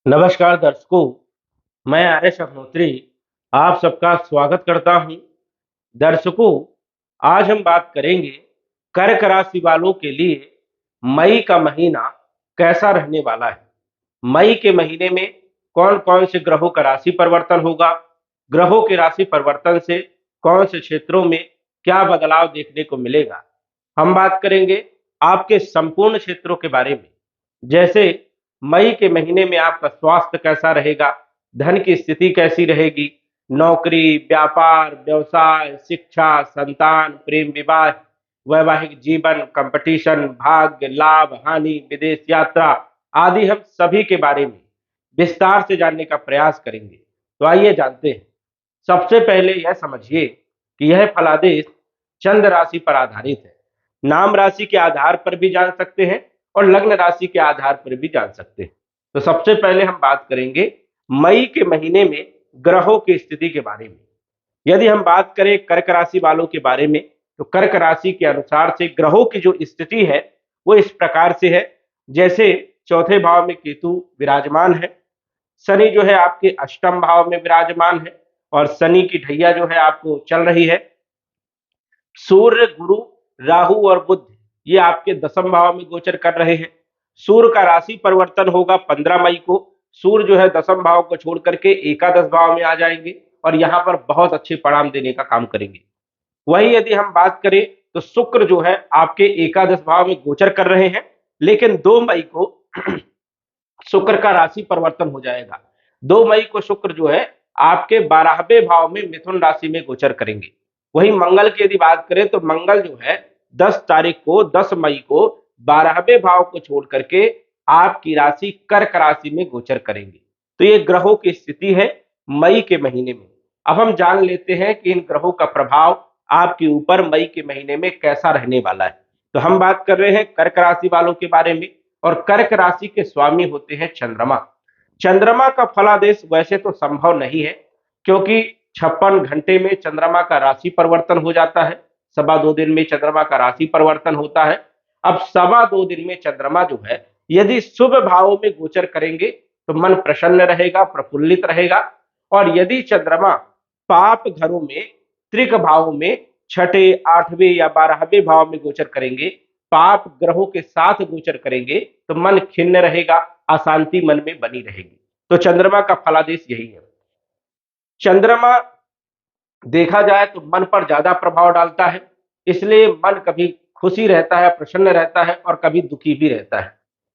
नमस्कार दर्शकों, मैं आर्यश अग्नोत्री आप सबका स्वागत करता हूं। दर्शकों, आज हम बात करेंगे कर्क राशि वालों के लिए मई का महीना कैसा रहने वाला है। मई के महीने में कौन-कौन से ग्रहों का राशि परिवर्तन होगा, ग्रहों के राशि परिवर्तन से कौन से क्षेत्रों में क्या बदलाव देखने को मिलेगा। हम बात करेंगे आपके संपूर्ण क्षेत्रों के बारे में, जैसे मई के महीने में आपका स्वास्थ्य कैसा रहेगा, धन की स्थिति कैसी रहेगी, नौकरी, व्यापार, व्यवसाय, शिक्षा, संतान, प्रेम विवाह, वैवाहिक जीवन, कंपटीशन, भाग्य, लाभ, हानि, विदेश यात्रा आदि हम सभी के बारे में विस्तार से जानने का प्रयास करेंगे। तो आइए जानते हैं। सबसे पहले यह समझिए कि यह फलादेश चंद्र राशि पर आधारित है। नाम राशि के आधार पर भी जान सकते हैं और लग्न राशि के आधार पर भी जान सकते हैं। तो सबसे पहले हम बात करेंगे मई के महीने में ग्रहों की स्थिति के बारे में। यदि हम बात करें कर्क राशि वालों के बारे में, तो कर्क राशि के अनुसार से ग्रहों की जो स्थिति है वो इस प्रकार से है। जैसे चौथे भाव में केतु विराजमान है, शनि जो है आपके अष्टम भाव में विराजमान है और शनि की ढैया जो है आपको चल रही है। सूर्य, गुरु, राहु और बुध ये आपके दसम भाव में गोचर कर रहे हैं। सूर्य का राशि परिवर्तन होगा 15 मई को। सूर्य जो है दसम भाव को छोड़ करके एकादश भाव में आ जाएंगे और यहाँ पर बहुत अच्छे परिणाम देने का काम करेंगे। वही यदि हम बात करें तो शुक्र जो है आपके एकादश भाव में गोचर कर रहे हैं, लेकिन 2 मई को शुक्र का राशि परिवर्तन हो जाएगा। 2 मई को शुक्र जो है आपके 12वें भाव में मिथुन राशि में गोचर करेंगे। वही मंगल की यदि बात करें तो मंगल जो है 10 मई को 12वें भाव को छोड़ करके आपकी राशि कर्क राशि में गोचर करेंगे। तो ये ग्रहों की स्थिति है मई के महीने में। अब हम जान लेते हैं कि इन ग्रहों का प्रभाव आपके ऊपर मई के महीने में कैसा रहने वाला है। तो हम बात कर रहे हैं कर्क राशि वालों के बारे में और कर्क राशि के स्वामी होते हैं चंद्रमा। चंद्रमा का फलादेश वैसे तो संभव नहीं है, क्योंकि 56 घंटे में चंद्रमा का राशि परिवर्तन हो जाता है। 2.25 दिन में चंद्रमा का राशि परिवर्तन होता है। अब 2.25 दिन में चंद्रमा जो है यदि शुभ भावों में गोचर करेंगे तो मन प्रसन्न रहेगा, प्रफुल्लित रहेगा। और यदि चंद्रमा पाप घरों में, त्रिक भावों में, छठे, 8वें या 12वें भाव में गोचर करेंगे, पाप ग्रहों के साथ गोचर करेंगे, तो मन खिन्न रहेगा, अशांति मन में बनी रहेगी। तो चंद्रमा का फलादेश यही है। चंद्रमा देखा जाए तो मन पर ज्यादा प्रभाव डालता है, इसलिए मन कभी खुशी रहता है, प्रसन्न रहता है और कभी दुखी भी रहता है।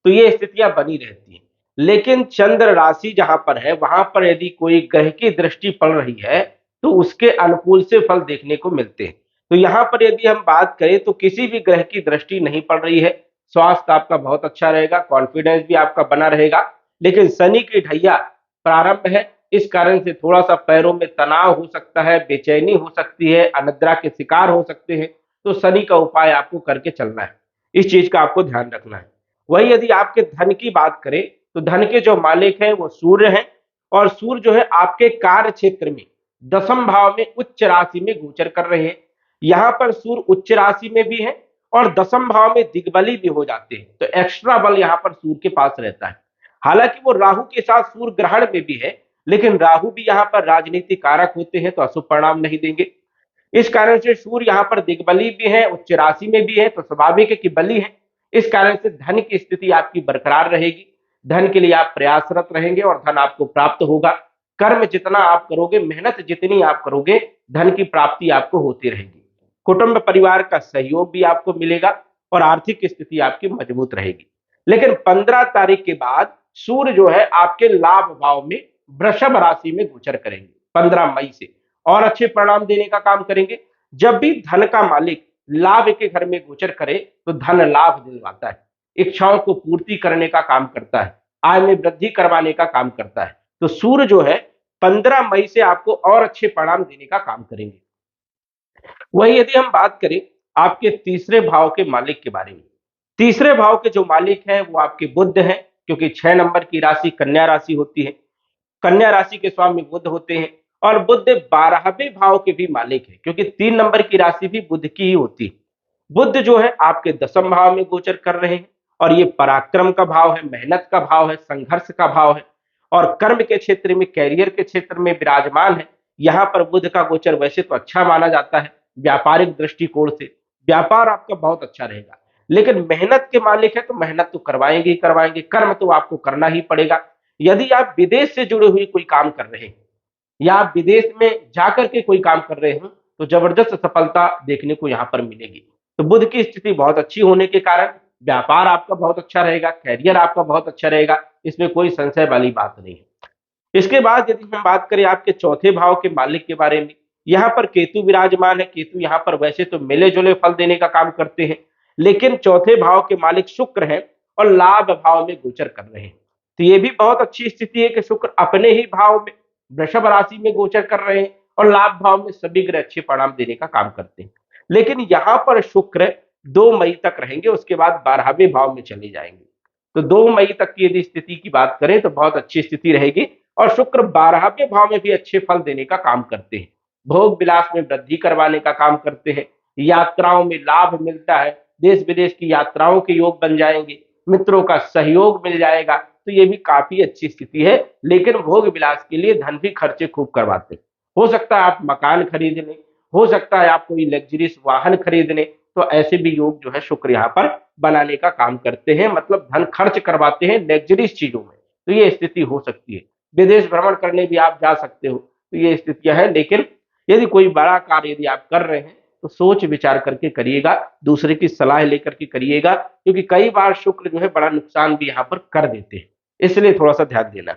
तो ये स्थितियां बनी रहती हैं। लेकिन चंद्र राशि जहां पर है वहां पर यदि कोई ग्रह की दृष्टि पड़ रही है तो उसके अनुकूल से फल देखने को मिलते हैं। तो यहाँ पर यदि हम बात करें तो किसी भी ग्रह की दृष्टि नहीं पड़ रही है, स्वास्थ्य आपका बहुत अच्छा रहेगा, कॉन्फिडेंस भी आपका बना रहेगा। लेकिन शनि की ढैया प्रारंभ है, इस कारण से थोड़ा सा पैरों में तनाव हो सकता है, बेचैनी हो सकती है, अनिद्रा के शिकार हो सकते हैं। तो शनि का उपाय आपको करके चलना है, इस चीज का आपको ध्यान रखना है। वही यदि आपके धन की बात करें तो धन के जो मालिक हैं वो सूर्य हैं और सूर्य जो है आपके कार्य क्षेत्र में दसम भाव में उच्च राशि में गोचर कर रहे हैं। यहाँ पर सूर्य उच्च राशि में भी है और दसम भाव में दिग्बली भी हो जाते हैं, तो एक्स्ट्रा बल यहाँ पर सूर्य के पास रहता है। हालांकि वो राहु के साथ सूर्य ग्रहण में भी है, लेकिन राहु भी यहाँ पर राजनीतिक कारक होते हैं तो अशुभ परिणाम नहीं देंगे। इस कारण से सूर्य यहाँ पर दिग्बली भी है, उच्च राशि में भी है, तो स्वाभाविक है कि बली है। इस कारण से धन की स्थिति आपकी बरकरार रहेगी, धन के लिए आप प्रयासरत रहेंगे और धन आपको प्राप्त होगा। कर्म जितना आप करोगे, मेहनत जितनी आप करोगे, धन की प्राप्ति आपको होती रहेगी। कुटुंब परिवार का सहयोग भी आपको मिलेगा और आर्थिक स्थिति आपकी मजबूत रहेगी। लेकिन 15 तारीख के बाद सूर्य जो है आपके लाभ भाव में वृषभ राशि में गोचर करेंगे 15 मई से, और अच्छे परिणाम देने का काम करेंगे। जब भी धन का मालिक लाभ के घर में गोचर करे तो धन लाभ दिलवाता है, इच्छाओं को पूर्ति करने का काम करता है, आय में वृद्धि करवाने का काम करता है। तो सूर्य जो है 15 मई से आपको और अच्छे परिणाम देने का काम करेंगे। वही यदि हम बात करें आपके तीसरे भाव के मालिक के बारे में, तीसरे भाव के जो मालिक हैं वो आपके बुध हैं, क्योंकि 6 नंबर की राशि कन्या राशि होती है। कन्या राशि के स्वामी बुध होते हैं और बुध 12वें भाव के भी मालिक है, क्योंकि 3 नंबर की राशि भी बुध की ही होती है। बुध जो है आपके दसम भाव में गोचर कर रहे हैं और ये पराक्रम का भाव है, मेहनत का भाव है, संघर्ष का भाव है। और कर्म के क्षेत्र में, कैरियर के क्षेत्र में विराजमान है। यहाँ पर बुध का गोचर वैसे तो अच्छा माना जाता है व्यापारिक दृष्टिकोण से, व्यापार आपका बहुत अच्छा रहेगा। लेकिन मेहनत के मालिक है तो मेहनत तो करवाएंगे ही करवाएंगे, कर्म तो आपको करना ही पड़ेगा। यदि आप विदेश से जुड़े हुए कोई काम कर रहे हैं या आप विदेश में जाकर के कोई काम कर रहे हो तो जबरदस्त सफलता देखने को यहाँ पर मिलेगी। तो बुध की स्थिति बहुत अच्छी होने के कारण व्यापार आपका बहुत अच्छा रहेगा, कैरियर आपका बहुत अच्छा रहेगा, इसमें कोई संशय वाली बात नहीं है। इसके बाद यदि हम बात करें आपके चौथे भाव के मालिक के बारे में, यहाँ पर केतु विराजमान है। केतु यहाँ पर वैसे तो मिले जुले फल देने का काम करते हैं, लेकिन चौथे भाव के मालिक शुक्र है और लाभ भाव में गोचर कर रहे हैं। तो ये भी बहुत अच्छी स्थिति है कि शुक्र अपने ही भाव में वृषभ राशि में गोचर कर रहे हैं और लाभ भाव में सभी ग्रह अच्छे परिणाम देने का काम करते हैं। लेकिन यहाँ पर शुक्र 2 मई तक रहेंगे, उसके बाद 12वें भाव में चले जाएंगे। तो 2 मई तक की यदि स्थिति की बात करें तो बहुत अच्छी स्थिति रहेगी और शुक्र 12वें भाव में भी अच्छे फल देने का काम करते हैं, भोग विलास में वृद्धि करवाने का काम करते हैं, यात्राओं में लाभ मिलता है, देश विदेश की यात्राओं के योग बन जाएंगे, मित्रों का सहयोग मिल जाएगा। तो ये भी काफी अच्छी स्थिति है। लेकिन भोग विलास के लिए धन भी खर्चे खूब करवाते हैं। हो सकता है आप मकान खरीद लें, हो सकता है आप कोई लग्जरीज वाहन खरीद लें, तो ऐसे भी योग जो है शुक्र यहाँ पर बनाने का काम करते हैं, मतलब धन खर्च करवाते हैं लग्जरीज चीजों में। तो ये स्थिति हो सकती है। विदेश भ्रमण करने भी आप जा सकते हो, तो ये स्थितियां हैं। लेकिन यदि कोई बड़ा कार्य यदि आप कर रहे हैं तो सोच विचार करके करिएगा, दूसरे की सलाह लेकर के करिएगा, क्योंकि कई बार शुक्र जो है बड़ा नुकसान भी यहाँ पर कर देते हैं, इसलिए थोड़ा सा ध्यान देना।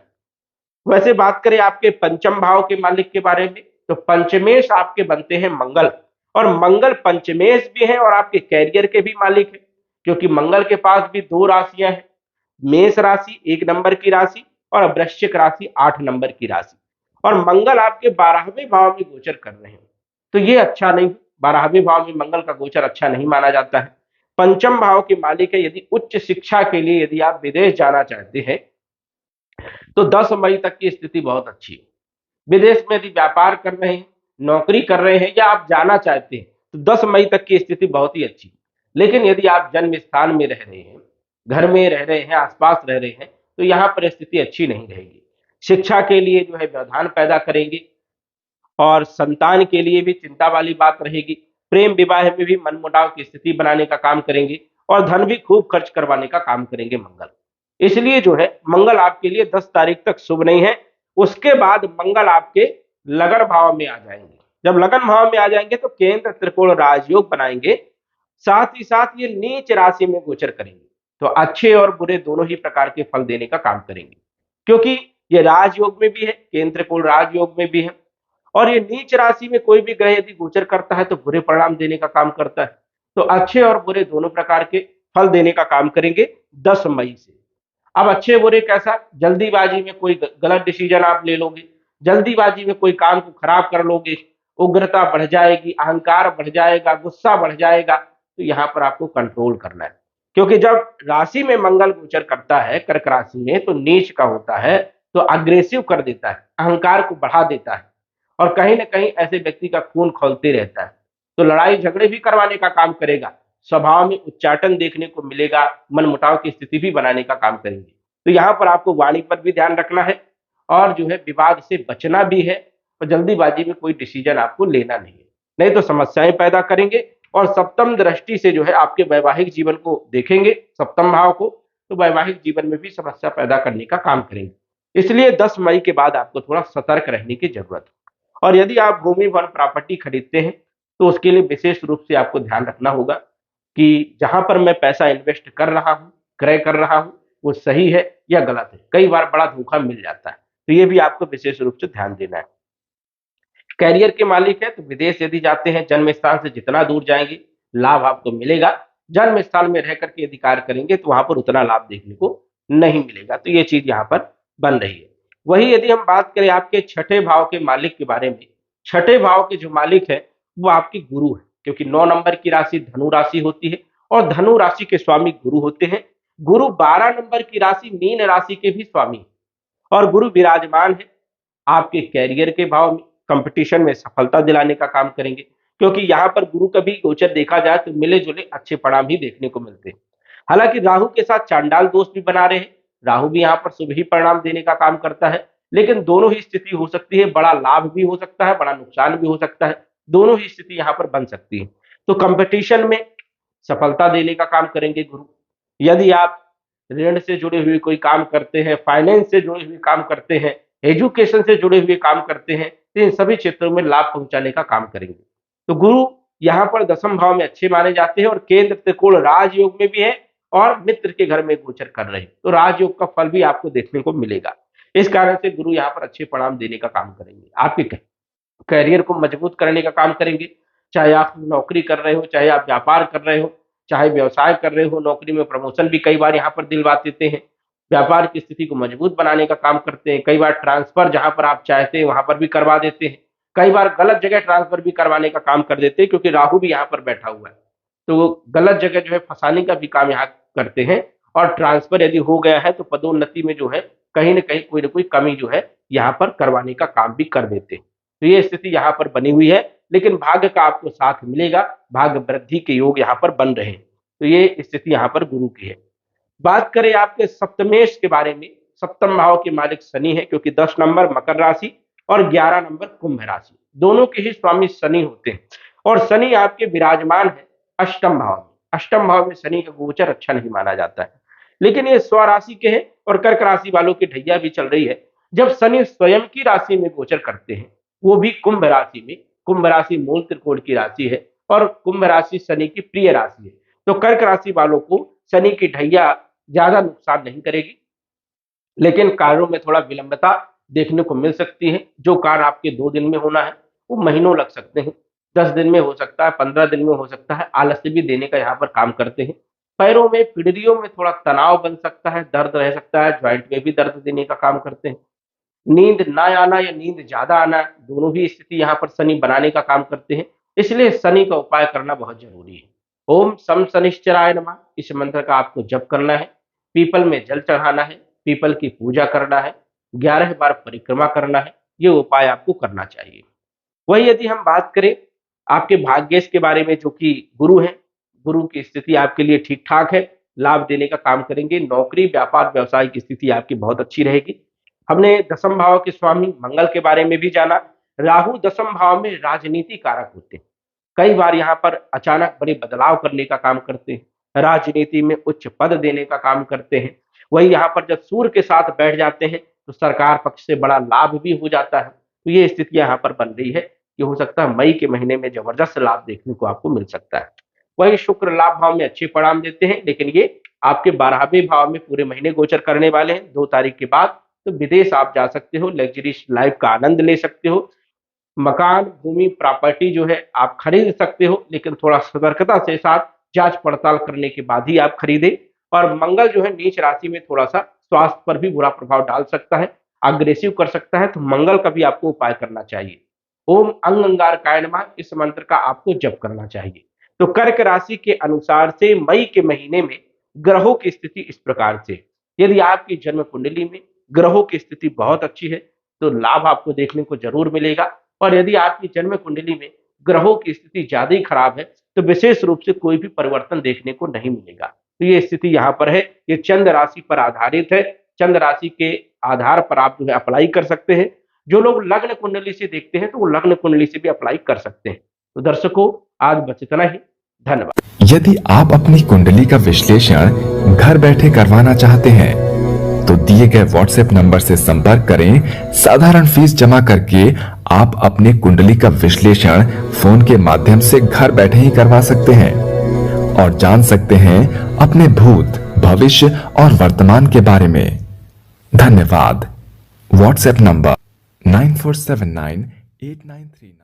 वैसे बात करें आपके पंचम भाव के मालिक के बारे में, तो पंचमेश आपके बनते हैं मंगल, और मंगल पंचमेश भी है और आपके कैरियर के भी मालिक है, क्योंकि मंगल के पास भी 2 राशियां हैं, मेष राशि 1 नंबर की राशि और वृश्चिक राशि 8 नंबर की राशि, और मंगल आपके 12वें भाव में गोचर कर रहे हैं। तो ये अच्छा नहीं, 12वें भाव में मंगल का गोचर अच्छा नहीं माना जाता है। पंचम भाव के मालिक है। यदि उच्च शिक्षा के लिए यदि आप विदेश जाना चाहते हैं तो 10 मई तक की स्थिति बहुत अच्छी है। विदेश में यदि व्यापार कर रहे हैं, नौकरी कर रहे हैं या आप जाना चाहते हैं तो 10 मई तक की स्थिति बहुत ही अच्छी। लेकिन यदि आप जन्म स्थान में रह रहे हैं, घर में रह रहे हैं, आसपास रह रहे हैं, तो यहाँ पर स्थिति अच्छी नहीं रहेगी। शिक्षा के लिए जो है व्यवधान पैदा करेंगे और संतान के लिए भी चिंता वाली बात रहेगी। प्रेम विवाह में भी मनमुटाव की स्थिति बनाने का काम करेंगे और धन भी खूब खर्च करवाने का काम करेंगे मंगल। इसलिए जो है मंगल आपके लिए 10 तारीख तक शुभ नहीं है। उसके बाद मंगल आपके लगन भाव में आ जाएंगे। जब लगन भाव में आ जाएंगे तो केंद्र त्रिकोण राजयोग बनाएंगे, साथ ही साथ ये नीच राशि में गोचर करेंगे। तो अच्छे और बुरे दोनों ही प्रकार के फल देने का काम करेंगे, क्योंकि ये राजयोग में भी है, केंद्र त्रिकोण राजयोग में भी है, और ये नीच राशि में कोई भी ग्रह यदि गोचर करता है तो बुरे परिणाम देने का काम करता है। तो अच्छे और बुरे दोनों प्रकार के फल देने का काम करेंगे 10 मई से। अब अच्छे बुरे कैसा, जल्दीबाजी में कोई गलत डिसीजन आप ले लोगे, जल्दीबाजी में कोई काम को खराब कर लोगे, उग्रता बढ़ जाएगी, अहंकार बढ़ जाएगा, गुस्सा बढ़ जाएगा। तो यहाँ पर आपको कंट्रोल करना है, क्योंकि जब राशि में मंगल गोचर करता है कर्क राशि में तो नीच का होता है, तो अग्रेसिव कर देता है, अहंकार को बढ़ा देता है और कहीं ना कहीं ऐसे व्यक्ति का खून खौलते रहता है। तो लड़ाई झगड़े भी करवाने का काम करेगा, स्वभाव में उच्चाटन देखने को मिलेगा, मनमुटाव की स्थिति भी बनाने का काम करेंगे। तो यहाँ पर आपको वाणी पर भी ध्यान रखना है और जो है विवाद से बचना भी है, और जल्दीबाजी में कोई डिसीजन आपको लेना नहीं है, नहीं तो समस्याएं पैदा करेंगे। और सप्तम दृष्टि से जो है आपके वैवाहिक जीवन को देखेंगे, सप्तम भाव को, तो वैवाहिक जीवन में भी समस्या पैदा करने का काम करेंगे। इसलिए 10 मई के बाद आपको थोड़ा सतर्क रहने की जरूरत है। और यदि आप भूमि वन प्रॉपर्टी खरीदते हैं तो उसके लिए विशेष रूप से आपको ध्यान रखना होगा कि जहां पर मैं पैसा इन्वेस्ट कर रहा हूं, क्रय कर रहा हूं, वो सही है या गलत है। कई बार बड़ा धोखा मिल जाता है, तो ये भी आपको विशेष रूप से ध्यान देना है। कैरियर के मालिक है तो विदेश यदि जाते हैं, जन्म स्थान से जितना दूर जाएंगे लाभ आपको मिलेगा। जन्म स्थान में रह करके यदि कार्य करेंगे तो वहां पर उतना लाभ देखने को नहीं मिलेगा। तो ये चीज यहाँ पर बन रही है। वही यदि हम बात करें आपके छठे भाव के मालिक के बारे में, छठे भाव के जो मालिक है वो आपके गुरु है, क्योंकि 9 नंबर की राशि धनु राशि होती है और धनु राशि के स्वामी गुरु होते हैं। गुरु 12 नंबर की राशि मीन राशि के भी स्वामी है और गुरु विराजमान है आपके कैरियर के भाव में, कंपटीशन में सफलता दिलाने का काम करेंगे, क्योंकि यहाँ पर गुरु का भी गोचर देखा जाए तो मिले जुले अच्छे परिणाम ही देखने को मिलते हैं। हालांकि राहु के साथ चांडाल दोष भी बना रहे हैं, राहु भी यहाँ पर शुभ ही परिणाम देने का काम करता है, लेकिन दोनों ही स्थिति हो सकती है, बड़ा लाभ भी हो सकता है, बड़ा नुकसान भी हो सकता है, दोनों ही स्थिति यहाँ पर बन सकती है। तो कंपटीशन में सफलता देने का काम करेंगे गुरु। यदि आप ऋण से जुड़े हुए कोई काम करते हैं, फाइनेंस से जुड़े हुए काम करते हैं, एजुकेशन से जुड़े हुए काम करते हैं, तो इन सभी क्षेत्रों में लाभ पहुंचाने का काम करेंगे। तो गुरु यहाँ पर दसम भाव में अच्छे माने जाते हैं और केंद्र त्रिकोण राजयोग में भी है और मित्र के घर में गोचर कर रहे हैं, तो राजयोग का फल भी आपको देखने को मिलेगा। इस कारण से गुरु यहाँ पर अच्छे परिणाम देने का काम करेंगे, आपके करियर को मजबूत करने का काम करेंगे। चाहे आप नौकरी कर रहे हो, चाहे आप व्यापार कर रहे हो, चाहे व्यवसाय कर रहे हो, नौकरी में प्रमोशन भी कई बार यहाँ पर दिलवा देते हैं, व्यापार की स्थिति को मजबूत बनाने का काम करते हैं। कई बार ट्रांसफर जहां पर आप चाहते हैं वहां पर भी करवा देते हैं, कई बार गलत जगह ट्रांसफर भी करवाने का काम कर देते हैं, क्योंकि राहु भी यहाँ पर बैठा हुआ है, तो गलत जगह जो है फंसाने का भी काम यहाँ करते हैं। और ट्रांसफर यदि हो गया है तो पदोन्नति में जो है कहीं ना कहीं कोई ना कोई कमी जो है यहाँ पर करवाने का काम भी कर देते हैं। तो ये स्थिति यहाँ पर बनी हुई है, लेकिन भाग्य का आपको साथ मिलेगा, भाग्य वृद्धि के योग यहाँ पर बन रहे हैं। तो ये स्थिति यहाँ पर गुरु की है। बात करें आपके सप्तमेश के बारे में, सप्तम भाव के मालिक शनि है, क्योंकि 10 नंबर मकर राशि और 11 नंबर कुंभ राशि, दोनों के ही स्वामी शनि होते हैं। और शनि आपके विराजमान है अष्टम भाव में। अष्टम भाव में शनि का गोचर अच्छा नहीं माना जाता है, लेकिन ये स्वराशि के हैं और कर्क राशि वालों की ढैया भी चल रही है। जब शनि स्वयं की राशि में गोचर करते हैं, वो भी कुंभ राशि में, कुंभ राशि मूल त्रिकोण की राशि है और कुंभ राशि शनि की प्रिय राशि है, तो कर्क राशि वालों को शनि की ढैया ज्यादा नुकसान नहीं करेगी, लेकिन कार्यों में थोड़ा विलंबता देखने को मिल सकती है। जो कार्य आपके 2 दिन में होना है वो महीनों लग सकते हैं, 10 दिन में हो सकता है, 15 दिन में हो सकता है। आलस्य भी देने का यहाँ पर काम करते हैं। पैरों में, पिड़ियों में थोड़ा तनाव बन सकता है, दर्द रह सकता है, ज्वाइंट में भी दर्द देने का काम करते हैं। नींद ना आना या नींद ज्यादा आना, दोनों ही स्थिति यहाँ पर शनि बनाने का काम करते हैं, इसलिए शनि का उपाय करना बहुत जरूरी है। ओम सम शनिश्चराय नमः, इस मंत्र का आपको जप करना है, पीपल में जल चढ़ाना है, पीपल की पूजा करना है, 11 बार परिक्रमा करना है, ये उपाय आपको करना चाहिए। वही यदि हम बात करें आपके भाग्येश के बारे में, जो कि गुरु है, गुरु की स्थिति आपके लिए ठीक ठाक है, लाभ देने का काम करेंगे। नौकरी, व्यापार, व्यवसाय की स्थिति आपकी बहुत अच्छी रहेगी। हमने दसम भाव के स्वामी मंगल के बारे में भी जाना। राहु दसम भाव में राजनीति कारक होते हैं, कई बार यहाँ पर अचानक बड़े बदलाव करने का काम करते हैं, राजनीति में उच्च पद देने का काम करते हैं। वही यहाँ पर जब सूर्य के साथ बैठ जाते हैं तो सरकार पक्ष से बड़ा लाभ भी हो जाता है। तो ये स्थिति यहाँ पर बन रही है कि हो सकता है मई के महीने में जबरदस्त लाभ देखने को आपको मिल सकता है। वही शुक्र लाभ भाव में अच्छे परिणाम देते हैं, लेकिन ये आपके 12वें भाव में पूरे महीने गोचर करने वाले हैं 2 तारीख के बाद। तो विदेश आप जा सकते हो, लग्जरियस लाइफ का आनंद ले सकते हो, मकान, भूमि, प्रॉपर्टी जो है आप खरीद सकते हो, लेकिन थोड़ा सतर्कता से साथ जांच पड़ताल करने के बाद ही आप खरीदे। और मंगल जो है नीच राशि में थोड़ा सा स्वास्थ्य पर भी बुरा प्रभाव डाल सकता है, अग्रेसिव कर सकता है, तो मंगल का भी आपको उपाय करना चाहिए। ओम अंग अंगारकाय नमः, इस मंत्र का आपको जप करना चाहिए। तो कर्क राशि के अनुसार से मई के महीने में ग्रहों की स्थिति इस प्रकार से, यदि आपकी जन्म कुंडली में ग्रहों की स्थिति बहुत अच्छी है तो लाभ आपको देखने को जरूर मिलेगा, और यदि आपकी जन्म कुंडली में ग्रहों की स्थिति ज्यादा ही खराब है तो विशेष रूप से कोई भी परिवर्तन देखने को नहीं मिलेगा। तो ये स्थिति यहाँ पर है, ये चंद्र राशि पर आधारित है। चंद्र राशि के आधार पर आप जो है अप्लाई कर सकते हैं। जो लोग लग्न कुंडली से देखते हैं तो वो लग्न कुंडली से भी अप्लाई कर सकते हैं। तो दर्शकों, आज बस इतना ही, धन्यवाद। यदि आप अपनी कुंडली का विश्लेषण घर बैठे करवाना चाहते हैं तो दिए गए व्हाट्सएप नंबर से संपर्क करें। साधारण फीस जमा करके आप अपने कुंडली का विश्लेषण फोन के माध्यम से घर बैठे ही करवा सकते हैं और जान सकते हैं अपने भूत, भविष्य और वर्तमान के बारे में। धन्यवाद। WhatsApp number 94798939